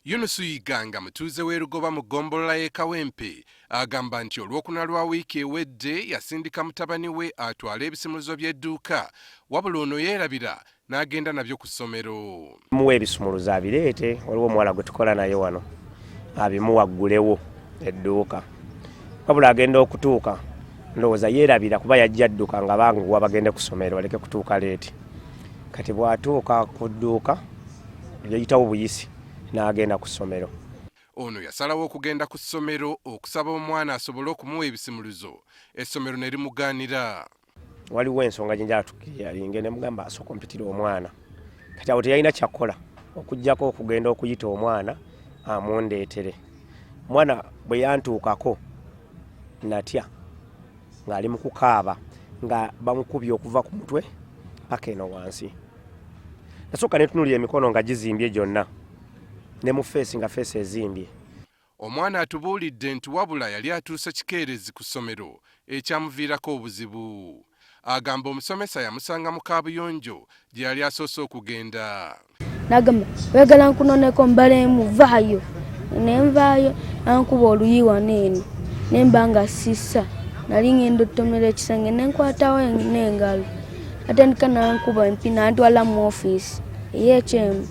Yunusu Yiganga mutuuze w'e Lugoba mu ggombolola y'e Kawempe agamba nti olwokuna lwa wiiki ewedde yasindika mutabani we atwala ebisumuluzo by'edduuka wabula ono yeerabira n'agenda nabyo ku ssomero. Muwe ebisumuluzo abireete, waliwo omuwala gwe tukola naye wano abimuwaggulewo edduuka, wabula agenda okutuuka ndowooza yeerabira kuba yajja adduka nga banguwa bagende ku ssomero baleke kutuuka leeti. Kati bw'atuuka ku dduuka yayitawo buyisi n'agenda ku ssomero. Ono yasalawo okugenda ku ssomero okusaba omwana asobole okumuwa ebisumuluzo, essomero ne limugaanira. Waliwo ensonga gye njala tukiyalinge ne mugamba asooka mpitira omwana. Kati awo teyalina kyakkola okuggyako okugenda okuyita omwana amundeetere. Omwana bwe yantuukako natya ng'ali mu kukaaba nga bamukubye okuva ku mutwe paka eno wansi. Nasooka ne tunuulira emikono nga gizimbye gyonna ne mu feesi nga feesi ezimbye. Omwana atubuulidde nti wabula yali atuuse kikeerezi ku ssomero ekyamuviirako obuzibu. Agamba omusomesa yamusanga mu kaabuyonjo gye yali asoose okugenda. N'agamba weegala nkunoneko mbalemu vaayo. Ne nvaayo nankuba oluyiwa n'eno ne mba nga sissa. Nali ngenda ottomera ekisenge ne nkwatawo n'engalo. Atandika nankuba empi n'antwala mu ofiisi ey'ekyemu.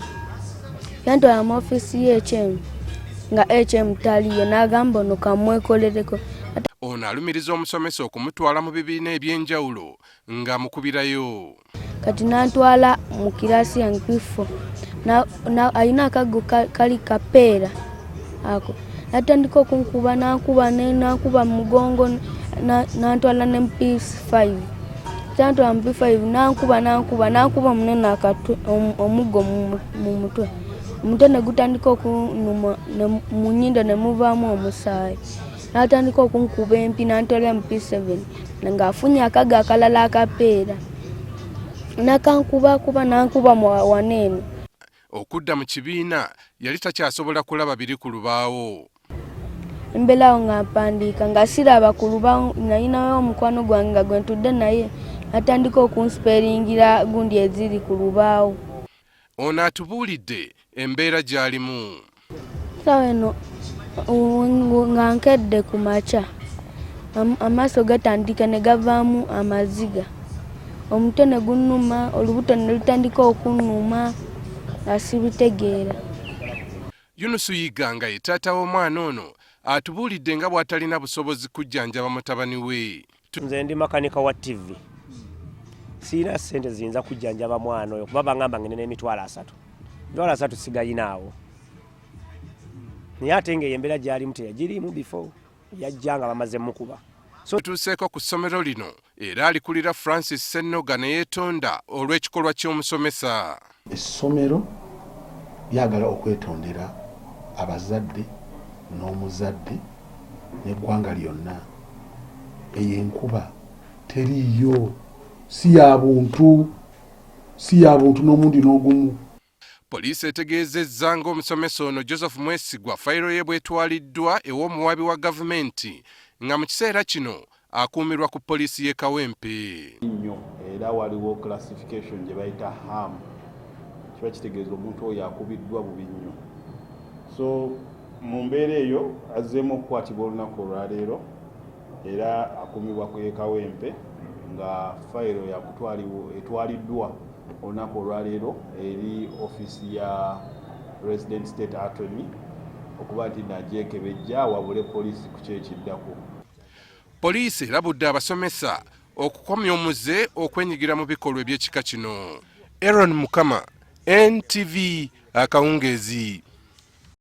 Yantwala mu ofiisi y'ekyemu nga ekyemu taliyo n'agamba ono kamwekolereko. Ono alumiriza omusomesa okumutwala mu bibiina eby'enjawulo nga mukubirayo. Kati n'antwala mu kiraasi yange P4 alina akaggo kali kapeera ako. Natandika okunkuba nankuba mu mugongo n'antwala ne mu P5. Tantwala mu P5 nankuba munene omuggo mu mutwe. Omutwe ne gutandika okunuma mu nnyindo ne muvaamu omusaayi. N'atandika okunkuba empi n'antwala mu P7 ng'afunye akaggo akalala akapeera. Nakankuba nankuba waneeno. Okudda mu kibiina yali takyasobola kulaba biri ku lubaawo. Embeerawo nga mpandiika nga siraba ku lubaawo, nalinayo omukwano gwange nga gwe ntudde naye natandika okunsipeeringira gundi eziri ku lubaawo. Ono atubuulidde embeera gy'alimu. Sawa eno nga nkedde ku makya amaaso gatandika ne gavaamu amaziga, omutwe ne gunnuma, olubuto ne lutandika okunnuma nga sibitegeera. Yunusu Yiganga ye taata w'omwana ono atubuulidde nga bw'atalina busobozi kujjanjaba mutabani we. Nze ndi makanika wa TV. Sina ssente ziyinza kujjanjaba mwana oyo kuba bangamba ngene n'emitwalo 3. Emitwalo 3 sigayinaawo. Naye ate ng'eyembeera gy'alimu teyagirimu before yajjanga bamaze mukuba. So tuseeko ku ssomero lino era alikulira Francis Sennoga ne yeetonda olw'ekikolwa ky'omusomesa. Essomero lyagala okwetondera abazadde n'omuzadde n'eggwanga lyonna. Eyo enkuba teriiyo, si ya buntu n'omundi n'ogumu. Poliisi etegeezezza ng'omusomesa ono Joseph Mwesigwa fayiro ye bw'etwaliddwa ew'omuwaabi wa gavumenti nga mu kiseera kino akuumirwa ku poliisi y'e Kawempe. Era waliwo classification gye bayita harm. Kiba kitegeeza omuntu oyo akubiddwa bubi nnyo. So mu mbeera eyo azzeemu okukwatibwa olunaku olwaleero era akuumibwa ku y'e Kawempe nga fayiro etwaliddwa olunaku olwaleero eri ofiisi ya Resident State Attorney okuba nti nagyekebejja wabule poliisi ku kyekiddako. Poliisi erabudde abasomesa okukomya omuze okwenyigira mu bikolwa eby'ekika kino. Aaron Mukama, NTV Akawungeezi.